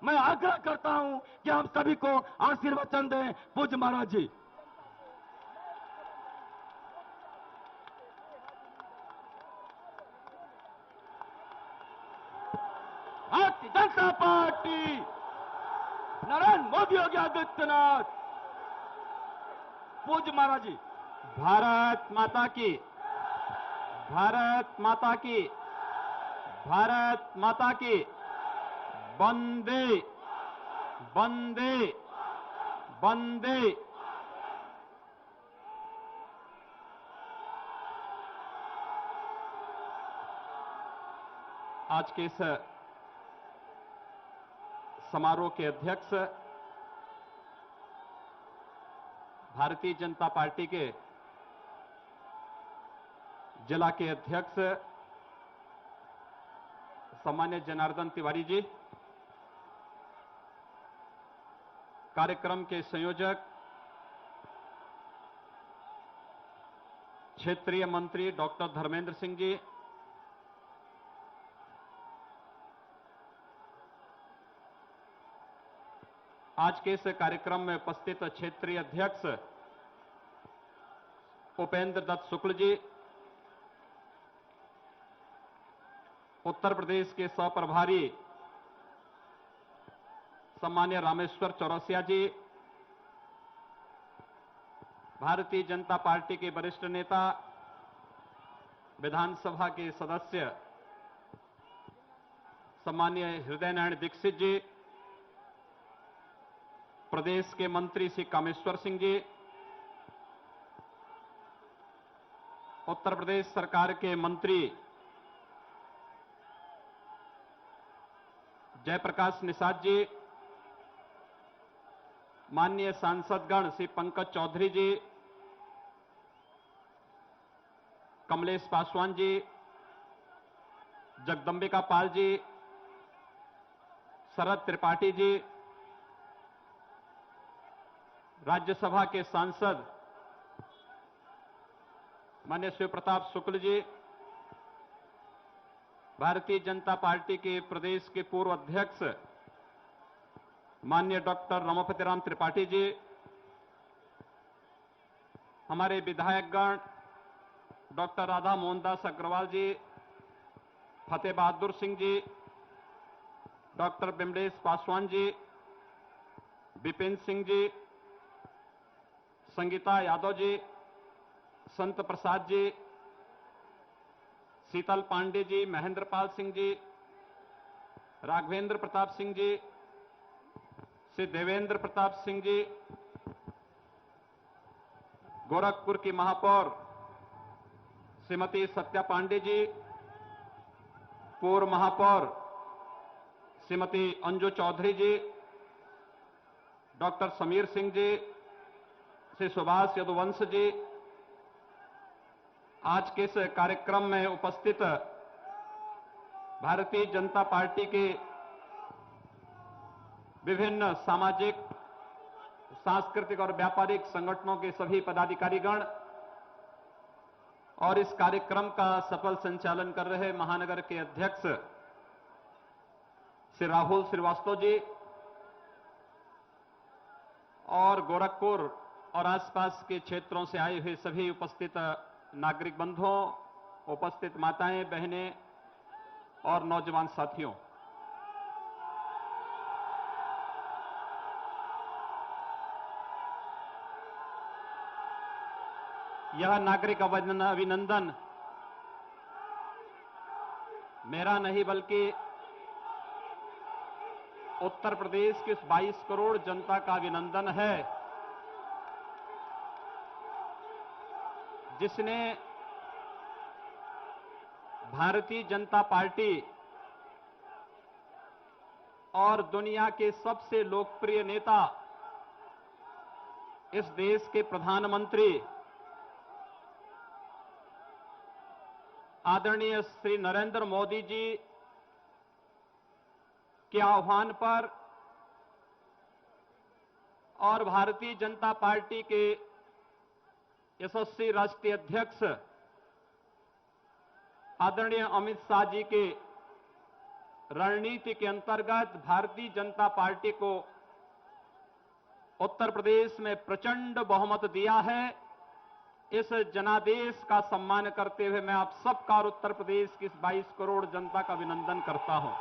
मैं आग्रह करता हूं कि हम सभी को आशीर्वचन दें पूज्य महाराज जी। भारतीय जनता पार्टी, नरेंद्र मोदी योगी आदित्यनाथ, पूज्य महाराज जी। भारत माता की, भारत माता की, भारत माता की। वंदे वंदे वंदे। आज के इस समारोह के अध्यक्ष भारतीय जनता पार्टी के जिला के अध्यक्ष सम्मान्य जनार्दन तिवारी जी, कार्यक्रम के संयोजक क्षेत्रीय मंत्री डॉक्टर धर्मेंद्र सिंह जी, आज के इस कार्यक्रम में उपस्थित क्षेत्रीय अध्यक्ष उपेंद्र दत्त शुक्ल जी, उत्तर प्रदेश के सह-प्रभारी सम्मान्य रामेश्वर चौरसिया जी, भारतीय जनता पार्टी के वरिष्ठ नेता विधानसभा के सदस्य सम्मान्य हृदय नारायण दीक्षित जी, प्रदेश के मंत्री श्री कामेश्वर सिंह जी, उत्तर प्रदेश सरकार के मंत्री जयप्रकाश निषाद जी, माननीय सांसदगण श्री पंकज चौधरी जी, कमलेश पासवान जी, जगदंबिका पाल जी, शरद त्रिपाठी जी, राज्यसभा के सांसद माननीय शिव प्रताप शुक्ल जी, भारतीय जनता पार्टी के प्रदेश के पूर्व अध्यक्ष माननीय डॉक्टर रमापति राम त्रिपाठी जी, हमारे विधायकगण डॉक्टर राधा मोहनदास अग्रवाल जी, फतेह बहादुर सिंह जी, डॉक्टर बिमलेश पासवान जी, विपिन सिंह जी, संगीता यादव जी, संत प्रसाद जी, शीतल पांडे जी, महेंद्र पाल सिंह जी, राघवेंद्र प्रताप सिंह जी, श्री देवेंद्र प्रताप सिंह जी, गोरखपुर की महापौर श्रीमती सत्या पांडे जी, पूर्व महापौर श्रीमती अंजू चौधरी जी, डॉक्टर समीर सिंह जी, श्री सुभाष यदुवंश जी, आज के इस कार्यक्रम में उपस्थित भारतीय जनता पार्टी के विभिन्न सामाजिक, सांस्कृतिक और व्यापारिक संगठनों के सभी पदाधिकारीगण और इस कार्यक्रम का सफल संचालन कर रहे महानगर के अध्यक्ष श्री राहुल श्रीवास्तव जी और गोरखपुर और आसपास के क्षेत्रों से आए हुए सभी उपस्थित नागरिक बंधुओं, उपस्थित माताएं, बहनें और नौजवान साथियों, यह नागरिक अभिनंदन मेरा नहीं बल्कि उत्तर प्रदेश के 22 करोड़ जनता का अभिनंदन है, जिसने भारतीय जनता पार्टी और दुनिया के सबसे लोकप्रिय नेता, इस देश के प्रधानमंत्री आदरणीय श्री नरेंद्र मोदी जी के आह्वान पर और भारतीय जनता पार्टी के यशस्वी राष्ट्रीय अध्यक्ष आदरणीय अमित शाह जी के रणनीति के अंतर्गत भारतीय जनता पार्टी को उत्तर प्रदेश में प्रचंड बहुमत दिया है। इस जनादेश का सम्मान करते हुए मैं आप सबका और उत्तर प्रदेश की इस 22 करोड़ जनता का अभिनंदन करता हूं।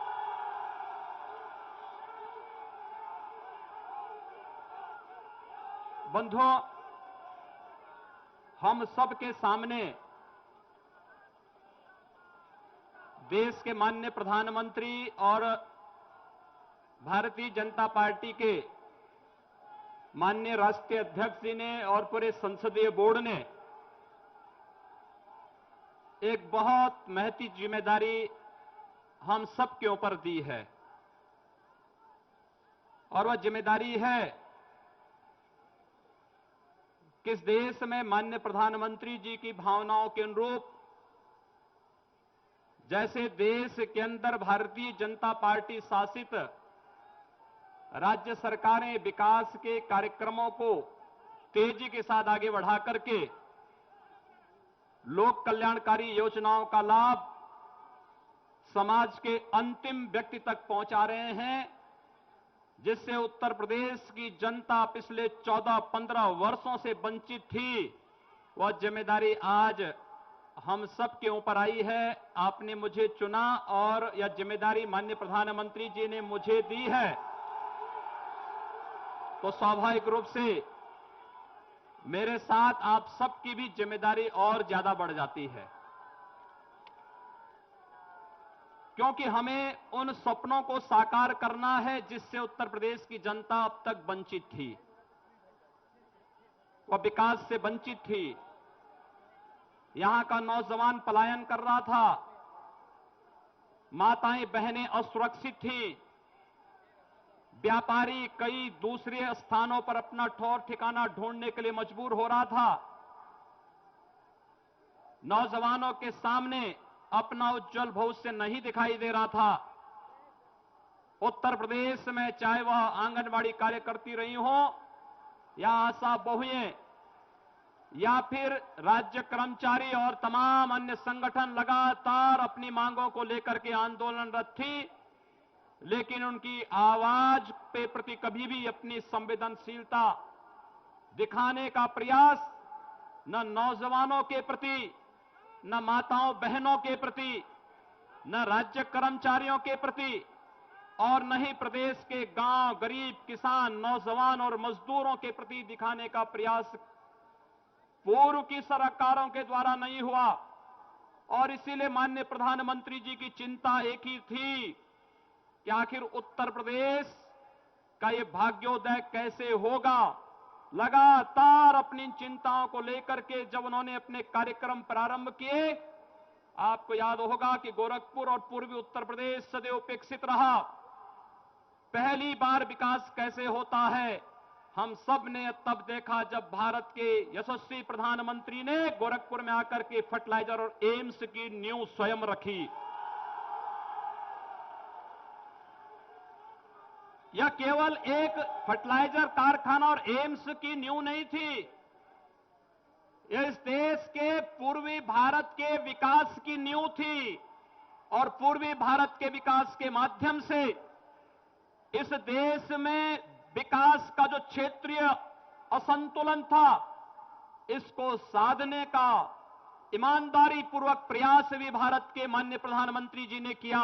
बंधुओं, हम सबके सामने देश के माननीय प्रधानमंत्री और भारतीय जनता पार्टी के माननीय राष्ट्रीय अध्यक्ष जी ने और पूरे संसदीय बोर्ड ने एक बहुत महती जिम्मेदारी हम सब के ऊपर दी है, और वह जिम्मेदारी है कि इस देश में माननीय प्रधानमंत्री जी की भावनाओं के अनुरूप जैसे देश के अंदर भारतीय जनता पार्टी शासित राज्य सरकारें विकास के कार्यक्रमों को तेजी के साथ आगे बढ़ा करके लोक कल्याणकारी योजनाओं का लाभ समाज के अंतिम व्यक्ति तक पहुंचा रहे हैं, जिससे उत्तर प्रदेश की जनता पिछले 14-15 वर्षों से वंचित थी, वह जिम्मेदारी आज हम सब के ऊपर आई है। आपने मुझे चुना और यह जिम्मेदारी माननीय प्रधानमंत्री जी ने मुझे दी है, तो स्वाभाविक रूप से मेरे साथ आप सबकी भी जिम्मेदारी और ज्यादा बढ़ जाती है, क्योंकि हमें उन सपनों को साकार करना है जिससे उत्तर प्रदेश की जनता अब तक वंचित थी, वह विकास से वंचित थी। यहां का नौजवान पलायन कर रहा था, माताएं बहनें असुरक्षित थीं, व्यापारी कई दूसरे स्थानों पर अपना ठौर ठिकाना ढूंढने के लिए मजबूर हो रहा था। नौजवानों के सामने अपना उज्जवल भविष्य नहीं दिखाई दे रहा था। उत्तर प्रदेश में चाहे वह आंगनबाड़ी कार्यकर्ती रही हो या आशा बहुएं या फिर राज्य कर्मचारी और तमाम अन्य संगठन लगातार अपनी मांगों को लेकर के आंदोलनरत थी, लेकिन उनकी आवाज पे प्रति कभी भी अपनी संवेदनशीलता दिखाने का प्रयास न नौजवानों के प्रति, न माताओं बहनों के प्रति, न राज्य कर्मचारियों के प्रति और न ही प्रदेश के गांव, गरीब, किसान, नौजवान और मजदूरों के प्रति दिखाने का प्रयास पूर्व की सरकारों के द्वारा नहीं हुआ। और इसीलिए माननीय प्रधानमंत्री जी की चिंता एक ही थी कि आखिर उत्तर प्रदेश का ये भाग्योदय कैसे होगा। लगातार अपनी चिंताओं को लेकर के जब उन्होंने अपने कार्यक्रम प्रारंभ किए, आपको याद होगा कि गोरखपुर और पूर्वी उत्तर प्रदेश सदैव उपेक्षित रहा। पहली बार विकास कैसे होता है हम सब ने तब देखा जब भारत के यशस्वी प्रधानमंत्री ने गोरखपुर में आकर के फर्टिलाइजर और एम्स की नींव स्वयं रखी। यह केवल एक फर्टिलाइजर कारखाना और एम्स की नींव नहीं थी, यह इस देश के पूर्वी भारत के विकास की नींव थी। और पूर्वी भारत के विकास के माध्यम से इस देश में विकास का जो क्षेत्रीय असंतुलन था, इसको साधने का ईमानदारी पूर्वक प्रयास भी भारत के माननीय प्रधानमंत्री जी ने किया।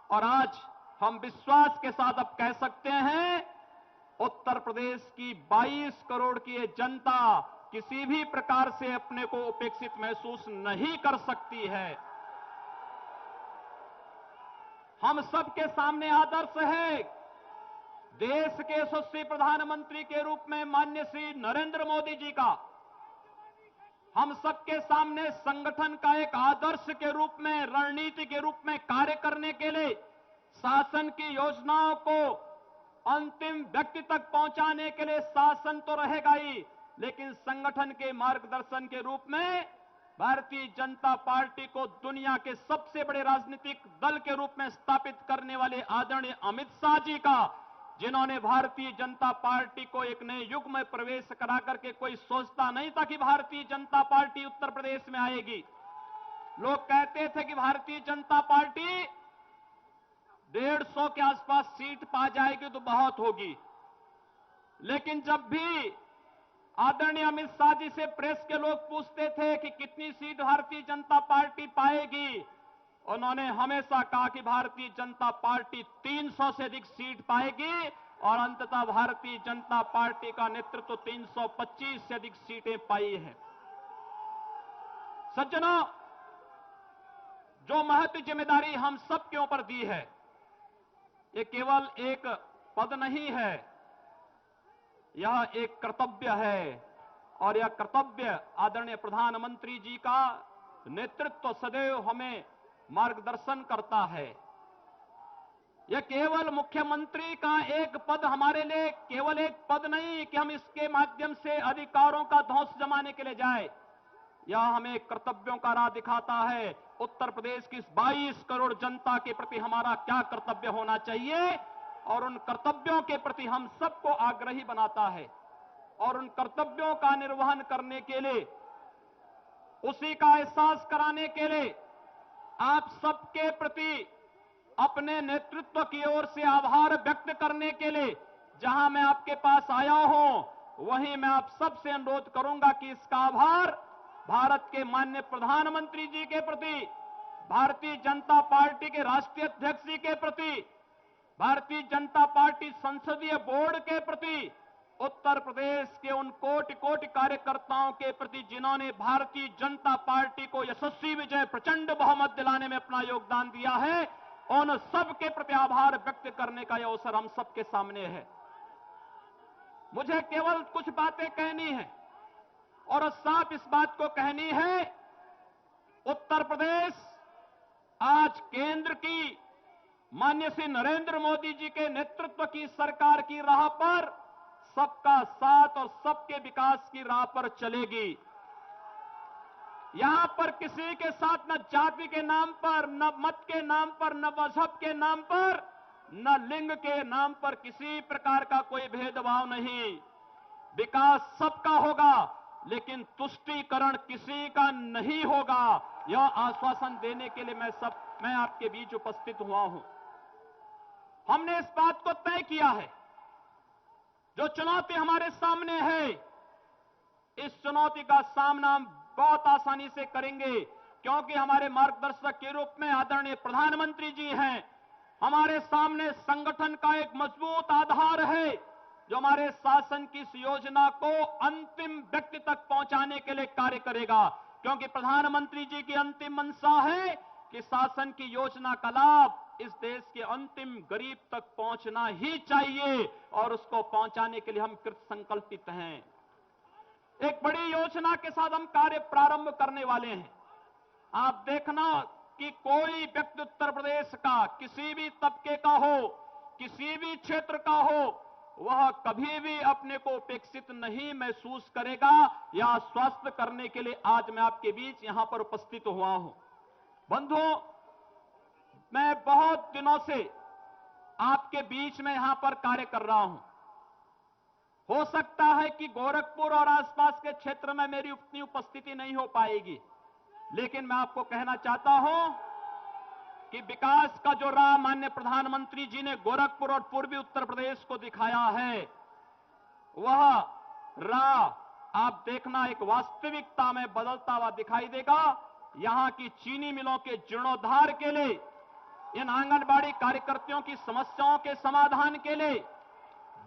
और आज हम विश्वास के साथ अब कह सकते हैं, उत्तर प्रदेश की 22 करोड़ की ये जनता किसी भी प्रकार से अपने को उपेक्षित महसूस नहीं कर सकती है। हम सबके सामने आदर्श है देश के यशस्वी प्रधानमंत्री के रूप में माननीय श्री नरेंद्र मोदी जी का। हम सबके सामने संगठन का एक आदर्श के रूप में, रणनीति के रूप में कार्य करने के लिए शासन की योजनाओं को अंतिम व्यक्ति तक पहुंचाने के लिए शासन तो रहेगा ही, लेकिन संगठन के मार्गदर्शन के रूप में भारतीय जनता पार्टी को दुनिया के सबसे बड़े राजनीतिक दल के रूप में स्थापित करने वाले आदरणीय अमित शाह जी का, जिन्होंने भारतीय जनता पार्टी को एक नए युग में प्रवेश करा करके, कोई सोचता नहीं था कि भारतीय जनता पार्टी उत्तर प्रदेश में आएगी। लोग कहते थे कि भारतीय जनता पार्टी 150 के आसपास सीट पा जाएगी तो बहुत होगी। लेकिन जब भी आदरणीय अमित शाह जी से प्रेस के लोग पूछते थे कि कितनी सीट भारतीय जनता पार्टी पाएगी, उन्होंने हमेशा कहा कि भारतीय जनता पार्टी 300 से अधिक सीट पाएगी और अंततः भारतीय जनता पार्टी का नेतृत्व 325 से अधिक सीटें पाई है। सज्जनों, जो महत्व जिम्मेदारी हम सब के ऊपर दी है, ये केवल एक पद नहीं है, यह एक कर्तव्य है। और यह कर्तव्य आदरणीय प्रधानमंत्री जी का नेतृत्व सदैव हमें मार्गदर्शन करता है। यह केवल मुख्यमंत्री का एक पद हमारे लिए केवल एक पद नहीं कि हम इसके माध्यम से अधिकारों का ध्वंस जमाने के लिए जाए। यह हमें कर्तव्यों का राह दिखाता है। उत्तर प्रदेश की 22 करोड़ जनता के प्रति हमारा क्या कर्तव्य होना चाहिए और उन कर्तव्यों के प्रति हम सबको आग्रही बनाता है। और उन कर्तव्यों का निर्वहन करने के लिए, उसी का एहसास कराने के लिए आप सबके प्रति अपने नेतृत्व की ओर से आभार व्यक्त करने के लिए जहां मैं आपके पास आया हूं, वहीं मैं आप सबसे अनुरोध करूंगा कि इसका आभार भारत के माननीय प्रधानमंत्री जी के प्रति, भारतीय जनता पार्टी के राष्ट्रीय अध्यक्ष जी के प्रति, भारतीय जनता पार्टी संसदीय बोर्ड के प्रति, उत्तर प्रदेश के उन कोटि कोटि कार्यकर्ताओं के प्रति जिन्होंने भारतीय जनता पार्टी को यशस्वी विजय प्रचंड बहुमत दिलाने में अपना योगदान दिया है, उन सबके प्रति आभार व्यक्त करने का यह अवसर हम सबके सामने है। मुझे केवल कुछ बातें कहनी है और साफ इस बात को कहनी है, उत्तर प्रदेश आज केंद्र की माननीय श्री नरेंद्र मोदी जी के नेतृत्व की सरकार की राह पर सबका साथ और सबके विकास की राह पर चलेगी। यहां पर किसी के साथ न जाति के नाम पर, न मत के नाम पर, न मजहब के नाम पर, न लिंग के नाम पर किसी प्रकार का कोई भेदभाव नहीं। विकास सबका होगा, लेकिन तुष्टीकरण किसी का नहीं होगा। यह आश्वासन देने के लिए मैं आपके बीच उपस्थित हुआ हूं। हमने इस बात को तय किया है, जो चुनौती हमारे सामने है, इस चुनौती का सामना हम बहुत आसानी से करेंगे, क्योंकि हमारे मार्गदर्शक के रूप में आदरणीय प्रधानमंत्री जी हैं। हमारे सामने संगठन का एक मजबूत आधार है, जो हमारे शासन की इस योजना को अंतिम व्यक्ति तक पहुंचाने के लिए कार्य करेगा। क्योंकि प्रधानमंत्री जी की अंतिम मंशा है कि शासन की योजना का लाभ इस देश के अंतिम गरीब तक पहुंचना ही चाहिए, और उसको पहुंचाने के लिए हम कृत संकल्पित हैं। एक बड़ी योजना के साथ हम कार्य प्रारंभ करने वाले हैं। आप देखना कि कोई व्यक्ति उत्तर प्रदेश का किसी भी तबके का हो, किसी भी क्षेत्र का हो, वह कभी भी अपने को उपेक्षित नहीं महसूस करेगा। यह आश्वस्त करने के लिए आज मैं आपके बीच यहां पर उपस्थित हुआ हूं। बंधुओं, मैं बहुत दिनों से आपके बीच में यहां पर कार्य कर रहा हूं। हो सकता है कि गोरखपुर और आसपास के क्षेत्र में मेरी उतनी उपस्थिति नहीं हो पाएगी, लेकिन मैं आपको कहना चाहता हूं कि विकास का जो राह माननीय प्रधानमंत्री जी ने गोरखपुर और पूर्वी उत्तर प्रदेश को दिखाया है, वह राह आप देखना एक वास्तविकता में बदलता हुआ दिखाई देगा। यहां की चीनी मिलों के जीर्णोद्धार के लिए, इन आंगनबाड़ी कार्यकर्तियों की समस्याओं के समाधान के लिए,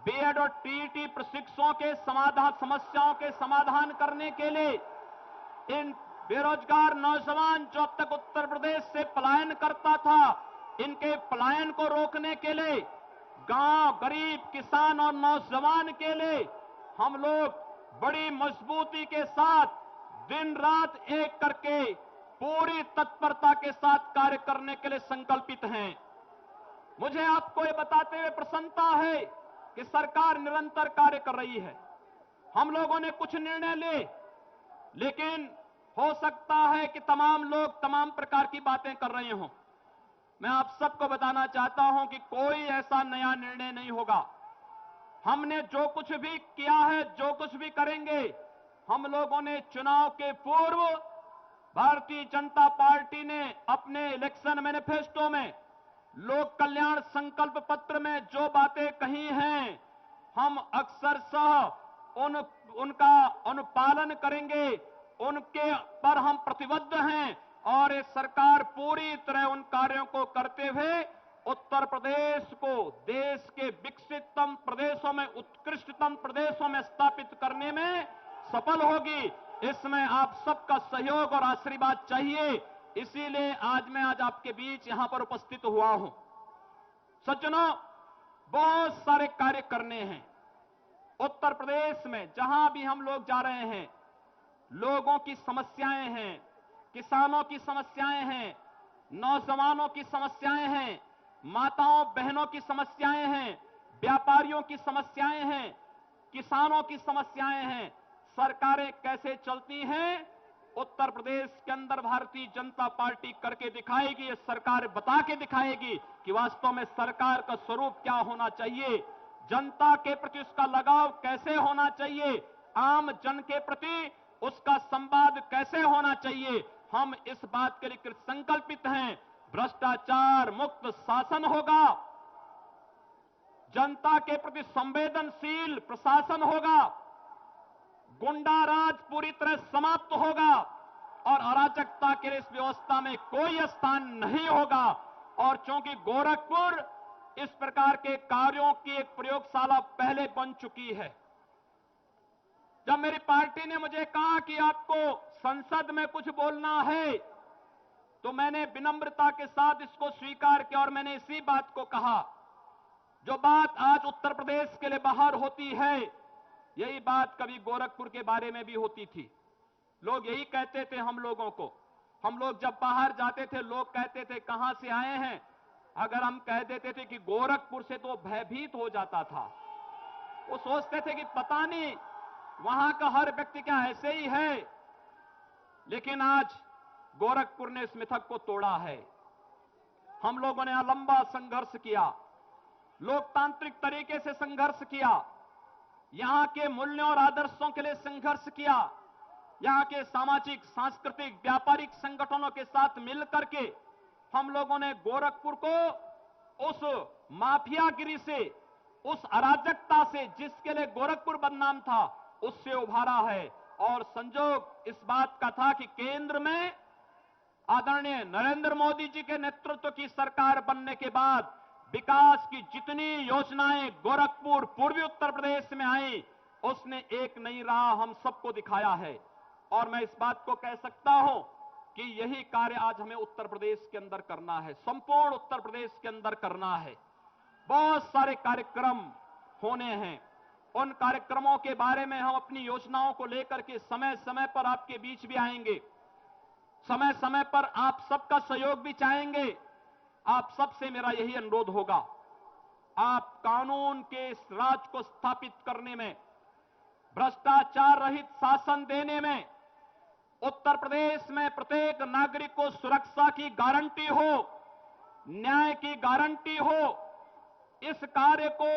बीएड और टीईटी प्रशिक्षुओं के समस्याओं के समाधान करने के लिए, इन बेरोजगार नौजवान जो अब तक उत्तर प्रदेश से पलायन करता था, इनके पलायन को रोकने के लिए, गांव, गरीब, किसान और नौजवान के लिए हम लोग बड़ी मजबूती के साथ दिन रात एक करके पूरी तत्परता के साथ कार्य करने के लिए संकल्पित हैं। मुझे आपको ये बताते हुए प्रसन्नता है कि सरकार निरंतर कार्य कर रही है। हम लोगों ने कुछ निर्णय ले, लेकिन हो सकता है कि तमाम लोग तमाम प्रकार की बातें कर रहे हों। मैं आप सबको बताना चाहता हूं कि कोई ऐसा नया निर्णय नहीं होगा। हमने जो कुछ भी किया है, जो कुछ भी करेंगे, हम लोगों ने चुनाव के पूर्व भारतीय जनता पार्टी ने अपने इलेक्शन मैनिफेस्टो में लोक कल्याण संकल्प पत्र में जो बातें कही हैं, हम अक्सरशः उनका अनुपालन करेंगे, उनके पर हम प्रतिबद्ध हैं और ये सरकार पूरी तरह उन कार्यों को करते हुए उत्तर प्रदेश को देश के विकसिततम प्रदेशों में, उत्कृष्टतम प्रदेशों में स्थापित करने में सफल होगी। इसमें आप सबका सहयोग और आशीर्वाद चाहिए। इसीलिए आज आपके बीच यहां पर उपस्थित हुआ हूं। सज्जनों, बहुत सारे कार्य करने हैं उत्तर प्रदेश में। जहां भी हम लोग जा रहे हैं, लोगों की समस्याएं हैं, किसानों की समस्याएं हैं, नौजवानों की समस्याएं हैं, माताओं बहनों की समस्याएं हैं, व्यापारियों की समस्याएं हैं, किसानों की समस्याएं हैं। सरकारें कैसे चलती हैं, उत्तर प्रदेश के अंदर भारतीय जनता पार्टी करके दिखाएगी। ये सरकार बता के दिखाएगी कि वास्तव में सरकार का स्वरूप क्या होना चाहिए, जनता के प्रति उसका लगाव कैसे होना चाहिए, आम जन के प्रति उसका संवाद कैसे होना चाहिए। हम इस बात के लिए संकल्पित हैं। भ्रष्टाचार मुक्त शासन होगा, जनता के प्रति संवेदनशील प्रशासन होगा, गुंडा राज पूरी तरह समाप्त होगा और अराजकता के इस व्यवस्था में कोई स्थान नहीं होगा। और चूंकि गोरखपुर इस प्रकार के कार्यों की एक प्रयोगशाला पहले बन चुकी है। जब मेरी पार्टी ने मुझे कहा कि आपको संसद में कुछ बोलना है, तो मैंने विनम्रता के साथ इसको स्वीकार किया और मैंने इसी बात को कहा। जो बात आज उत्तर प्रदेश के लिए बाहर होती है, यही बात कभी गोरखपुर के बारे में भी होती थी। लोग यही कहते थे हम लोगों को, हम लोग जब बाहर जाते थे लोग कहते थे कहां से आए हैं। अगर हम कह देते थे कि गोरखपुर से, तो भयभीत हो जाता था। वो सोचते थे कि पता नहीं वहां का हर व्यक्ति क्या ऐसे ही है। लेकिन आज गोरखपुर ने इस मिथक को तोड़ा है। हम लोगों ने यहां लंबा संघर्ष किया, लोकतांत्रिक तरीके से संघर्ष किया, यहां के मूल्यों और आदर्शों के लिए संघर्ष किया, यहां के सामाजिक, सांस्कृतिक, व्यापारिक संगठनों के साथ मिलकर के हम लोगों ने गोरखपुर को उस माफियागिरी से, उस अराजकता से जिसके लिए गोरखपुर बदनाम था, उससे उभारा है। और संजोग इस बात का था कि केंद्र में आदरणीय नरेंद्र मोदी जी के नेतृत्व की सरकार बनने के बाद विकास की जितनी योजनाएं गोरखपुर, पूर्वी उत्तर प्रदेश में आई, उसने एक नई राह हम सबको दिखाया है। और मैं इस बात को कह सकता हूं कि यही कार्य आज हमें उत्तर प्रदेश के अंदर करना है, संपूर्ण उत्तर प्रदेश के अंदर करना है। बहुत सारे कार्यक्रम होने हैं। उन कार्यक्रमों के बारे में हम अपनी योजनाओं को लेकर के समय समय पर आपके बीच भी आएंगे। समय समय पर आप सबका सहयोग भी चाहेंगे। आप सबसे मेरा यही अनुरोध होगा, आप कानून के इस राज को स्थापित करने में, भ्रष्टाचार रहित शासन देने में, उत्तर प्रदेश में प्रत्येक नागरिक को सुरक्षा की गारंटी हो, न्याय की गारंटी हो, इस कार्य को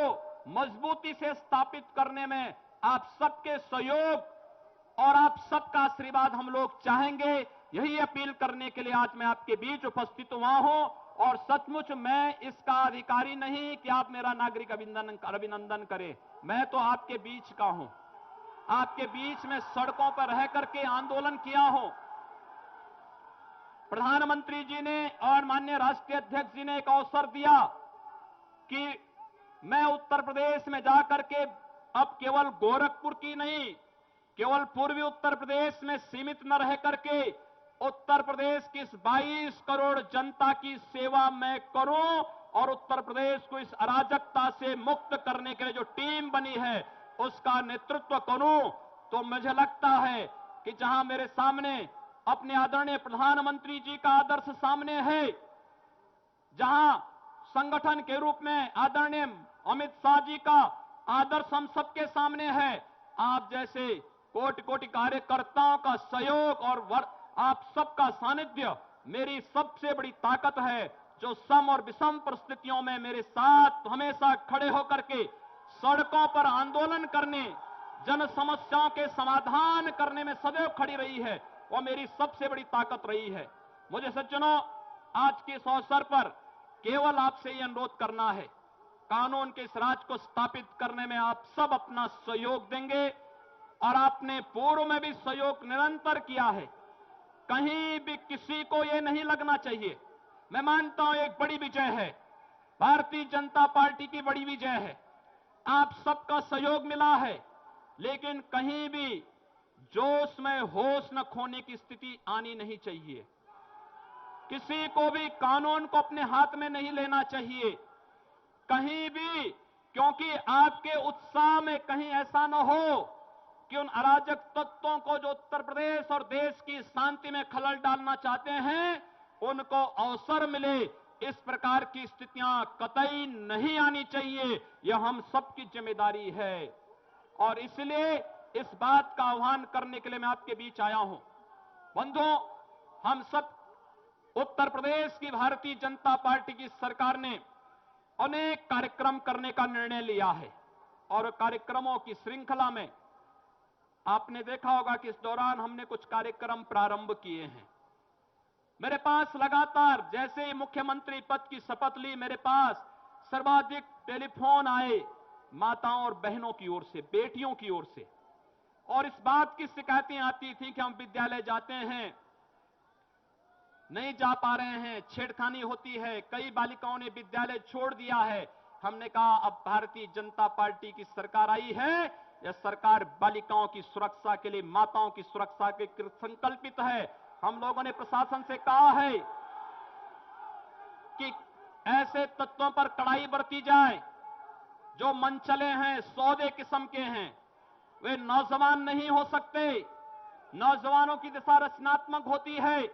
मजबूती से स्थापित करने में आप सबके सहयोग और आप सबका आशीर्वाद हम लोग चाहेंगे। यही अपील करने के लिए आज मैं आपके बीच उपस्थित हुआ हूं। और सचमुच मैं इसका अधिकारी नहीं कि आप मेरा नागरिक अभिनंदन करें। मैं तो आपके बीच का हूं, आपके बीच में सड़कों पर रह करके आंदोलन किया हूं। प्रधानमंत्री जी ने और माननीय राष्ट्रीय अध्यक्ष जी ने एक अवसर दिया कि मैं उत्तर प्रदेश में जाकर के अब केवल गोरखपुर की नहीं, केवल पूर्वी उत्तर प्रदेश में सीमित न रह करके उत्तर प्रदेश की इस 22 करोड़ जनता की सेवा मैं करूं और उत्तर प्रदेश को इस अराजकता से मुक्त करने के लिए जो टीम बनी है उसका नेतृत्व करूं। तो मुझे लगता है कि जहां मेरे सामने अपने आदरणीय प्रधानमंत्री जी का आदर्श सामने है, जहां संगठन के रूप में आदरणीय अमित शाह जी का आदर्श हम सबके सामने है, आप जैसे कोटि कोटि कार्यकर्ताओं का सहयोग और आप सबका सानिध्य मेरी सबसे बड़ी ताकत है, जो सम और विषम परिस्थितियों में मेरे साथ हमेशा खड़े होकर के सड़कों पर आंदोलन करने, जन समस्याओं के समाधान करने में सदैव खड़ी रही है, वह मेरी सबसे बड़ी ताकत रही है। मुझे सज्जनों, आज के इस अवसर पर केवल आपसे ये अनुरोध करना है, कानून के इस राज को स्थापित करने में आप सब अपना सहयोग देंगे और आपने पूर्व में भी सहयोग निरंतर किया है। कहीं भी किसी को यह नहीं लगना चाहिए, मैं मानता हूं एक बड़ी विजय है, भारतीय जनता पार्टी की बड़ी विजय है, आप सबका सहयोग मिला है, लेकिन कहीं भी जोश में होश न खोने की स्थिति आनी नहीं चाहिए। किसी को भी कानून को अपने हाथ में नहीं लेना चाहिए कहीं भी, क्योंकि आपके उत्साह में कहीं ऐसा न हो कि उन अराजक तत्वों को जो उत्तर प्रदेश और देश की शांति में खलल डालना चाहते हैं, उनको अवसर मिले। इस प्रकार की स्थितियां कतई नहीं आनी चाहिए, यह हम सबकी जिम्मेदारी है और इसलिए इस बात का आह्वान करने के लिए मैं आपके बीच आया हूं। बंधुओं, हम सब उत्तर प्रदेश की भारतीय जनता पार्टी की सरकार ने अनेक कार्यक्रम करने का निर्णय लिया है और कार्यक्रमों की श्रृंखला में आपने देखा होगा कि इस दौरान हमने कुछ कार्यक्रम प्रारंभ किए हैं। मेरे पास लगातार जैसे ही मुख्यमंत्री पद की शपथ ली, मेरे पास सर्वाधिक टेलीफोन आए माताओं और बहनों की ओर से, बेटियों की ओर से, और इस बात की शिकायतें आती थी कि हम विद्यालय जाते हैं, नहीं जा पा रहे हैं, छेड़खानी होती है, कई बालिकाओं ने विद्यालय छोड़ दिया है। हमने कहा अब भारतीय जनता पार्टी की सरकार आई है, यह सरकार बालिकाओं की सुरक्षा के लिए, माताओं की सुरक्षा के लिए संकल्पित है। हम लोगों ने प्रशासन से कहा है कि ऐसे तत्वों पर कड़ाई बरती जाए जो मनचले हैं, सौदे किस्म के हैं, वे नौजवान नहीं हो सकते। नौजवानों की दिशा रचनात्मक होती है,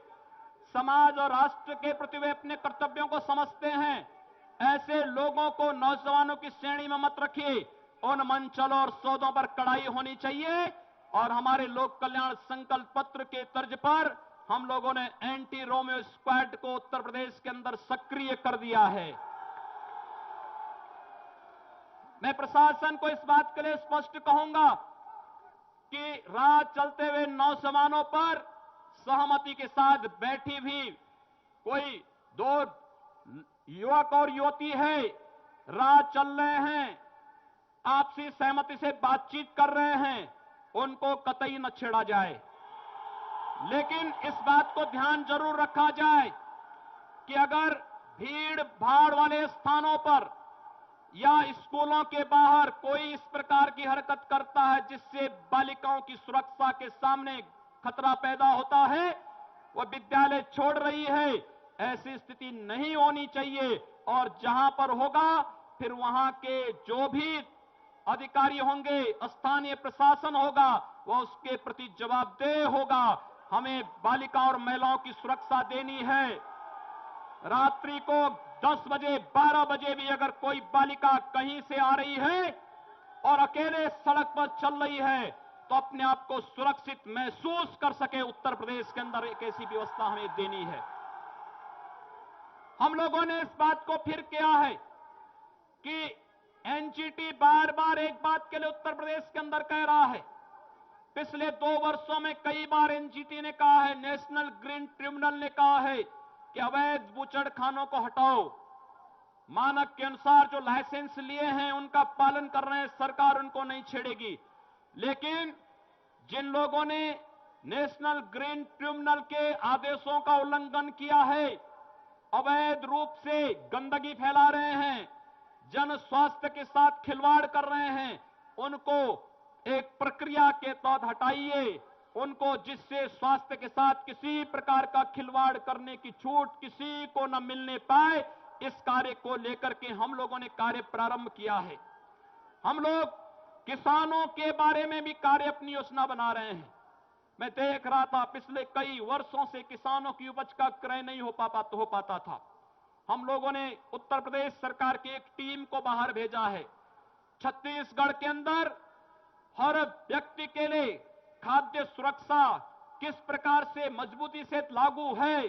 समाज और राष्ट्र के प्रति वे अपने कर्तव्यों को समझते हैं। ऐसे लोगों को नौजवानों की श्रेणी में मत रखिए। उन मंचलों और सौदों पर कड़ाई होनी चाहिए और हमारे लोक कल्याण संकल्प पत्र के तर्ज पर हम लोगों ने एंटी रोमियो स्क्वाड को उत्तर प्रदेश के अंदर सक्रिय कर दिया है। मैं प्रशासन को इस बात के लिए स्पष्ट कहूंगा कि राह चलते हुए नौजवानों पर सहमति के साथ बैठी भी कोई दो युवक और युवती है, राह चल रहे हैं, आपसी सहमति से बातचीत कर रहे हैं, उनको कतई न छेड़ा जाए। लेकिन इस बात को ध्यान जरूर रखा जाए कि अगर भीड़ भाड़ वाले स्थानों पर या स्कूलों के बाहर कोई इस प्रकार की हरकत करता है जिससे बालिकाओं की सुरक्षा के सामने खतरा पैदा होता है, वह विद्यालय छोड़ रही है, ऐसी स्थिति नहीं होनी चाहिए। और जहां पर होगा फिर वहां के जो भी अधिकारी होंगे, स्थानीय प्रशासन होगा, वह उसके प्रति जवाबदेह होगा। हमें बालिका और महिलाओं की सुरक्षा देनी है। रात्रि को 10 बजे 12 बजे भी अगर कोई बालिका कहीं से आ रही है और अकेले सड़क पर चल रही है तो अपने आप को सुरक्षित महसूस कर सके, उत्तर प्रदेश के अंदर एक ऐसी व्यवस्था हमें देनी है। हम लोगों ने इस बात को फिर किया है कि एनजीटी बार बार एक बात के लिए उत्तर प्रदेश के अंदर कह रहा है, पिछले 2 वर्षों में कई बार एनजीटी ने कहा है, नेशनल ग्रीन ट्रिब्यूनल ने कहा है कि अवैध बूचड़खानों को हटाओ, मानक के अनुसार जो लाइसेंस लिए हैं उनका पालन कर रहे हैं, सरकार उनको नहीं छेड़ेगी। लेकिन जिन लोगों ने नेशनल ग्रीन ट्रिब्यूनल के आदेशों का उल्लंघन किया है, अवैध रूप से गंदगी फैला रहे हैं, जन स्वास्थ्य के साथ खिलवाड़ कर रहे हैं, उनको एक प्रक्रिया के तहत हटाइए, उनको जिससे स्वास्थ्य के साथ किसी प्रकार का खिलवाड़ करने की छूट किसी को न मिलने पाए, इस कार्य को लेकर के हम लोगों ने कार्य प्रारंभ किया है। हम लोग किसानों के बारे में भी कार्य अपनी योजना बना रहे हैं। मैं देख रहा था पिछले कई वर्षों से किसानों की उपज का क्रय नहीं हो पाता था। हम लोगों ने उत्तर प्रदेश सरकार की एक टीम को बाहर भेजा है। छत्तीसगढ़ के अंदर हर व्यक्ति के लिए खाद्य सुरक्षा किस प्रकार से मजबूती से लागू है,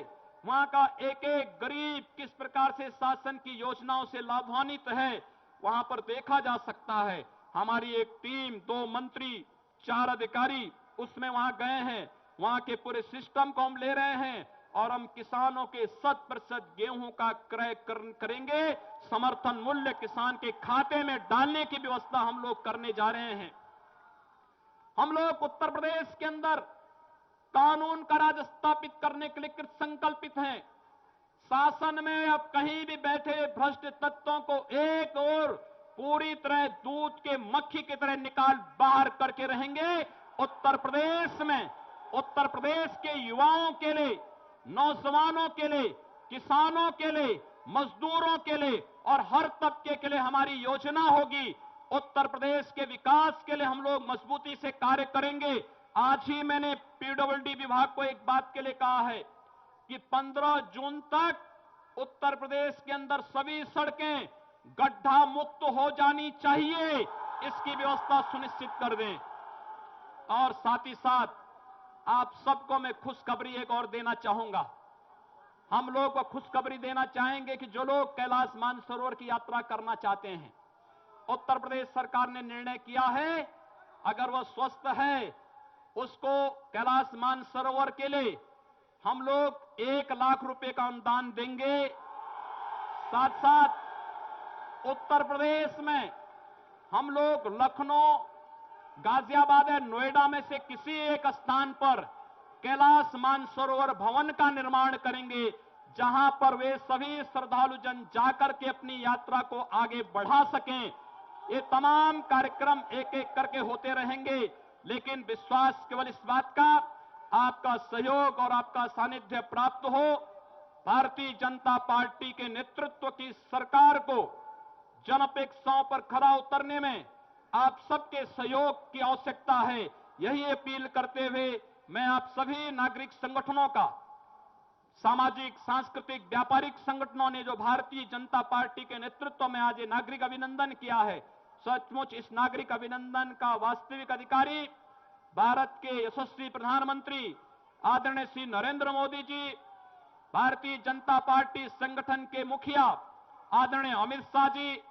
वहां का एक एक गरीब किस प्रकार से शासन की योजनाओं से लाभान्वित है, वहां पर देखा जा सकता है। हमारी एक टीम, 2 मंत्री, 4 अधिकारी उसमें वहां गए हैं, वहां के पूरे सिस्टम को हम ले रहे हैं और हम किसानों के 100% गेहूं का क्रय करेंगे। समर्थन मूल्य किसान के खाते में डालने की व्यवस्था हम लोग करने जा रहे हैं। हम लोग उत्तर प्रदेश के अंदर कानून का राज स्थापित करने के लिए कृत संकल्पित हैं। शासन में अब कहीं भी बैठे भ्रष्ट तत्वों को एक और पूरी तरह दूध के मक्खी की तरह निकाल बाहर करके रहेंगे। उत्तर प्रदेश में, उत्तर प्रदेश के युवाओं के लिए, नौजवानों के लिए, किसानों के लिए, मजदूरों के लिए और हर तबके के लिए हमारी योजना होगी। उत्तर प्रदेश के विकास के लिए हम लोग मजबूती से कार्य करेंगे। आज ही मैंने पीडब्ल्यूडी विभाग को एक बात के लिए कहा है कि 15 जून तक उत्तर प्रदेश के अंदर सभी सड़कें गड्ढा मुक्त हो जानी चाहिए, इसकी व्यवस्था सुनिश्चित कर दें। और साथ ही साथ आप सबको मैं खुशखबरी एक और देना चाहूंगा। हम लोग को खुशखबरी देना चाहेंगे कि जो लोग कैलाश मानसरोवर की यात्रा करना चाहते हैं, उत्तर प्रदेश सरकार ने निर्णय किया है, अगर वह स्वस्थ है उसको कैलाश मानसरोवर के लिए हम लोग 1 लाख रुपए का अनुदान देंगे। साथ साथ उत्तर प्रदेश में हम लोग लखनऊ, गाजियाबाद या नोएडा में से किसी एक स्थान पर कैलाश मानसरोवर भवन का निर्माण करेंगे, जहां पर वे सभी श्रद्धालु जन जाकर के अपनी यात्रा को आगे बढ़ा सकें। ये तमाम कार्यक्रम एक एक करके होते रहेंगे, लेकिन विश्वास केवल इस बात का आपका सहयोग और आपका सानिध्य प्राप्त हो। भारतीय जनता पार्टी के नेतृत्व की सरकार को जनअपेक्षाओं पर खरा उतरने में आप सबके सहयोग की आवश्यकता है। यही अपील करते हुए मैं आप सभी नागरिक संगठनों का, सामाजिक, सांस्कृतिक, व्यापारिक संगठनों ने जो भारतीय जनता पार्टी के नेतृत्व में आज ये नागरिक अभिनंदन किया है, सचमुच इस नागरिक अभिनंदन का वास्तविक अधिकारी भारत के यशस्वी प्रधानमंत्री आदरणीय श्री नरेंद्र मोदी जी, भारतीय जनता पार्टी संगठन के मुखिया आदरणीय अमित शाह जी,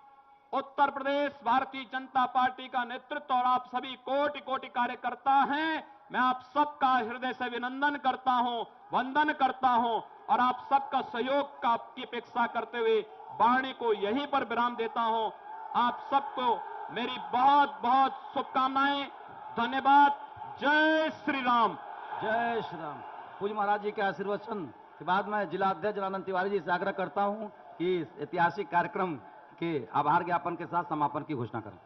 उत्तर प्रदेश भारतीय जनता पार्टी का नेतृत्व और आप सभी कोटि कोटि कार्यकर्ता हैं। मैं आप सबका हृदय से अभिनंदन करता हूं, वंदन करता हूं और आप सबका सहयोग की अपेक्षा करते हुए वाणी को यहीं पर विराम देता हूं। आप सबको मेरी बहुत बहुत शुभकामनाएं। धन्यवाद। जय श्री राम। जय श्री राम। पूज्य महाराज जी के आशीर्वचन के बाद मैं जिला अध्यक्ष जनानंद तिवारी जी से आग्रह करता हूं कि इस ऐतिहासिक कार्यक्रम के आभार ज्ञापन के साथ समापन की घोषणा करें।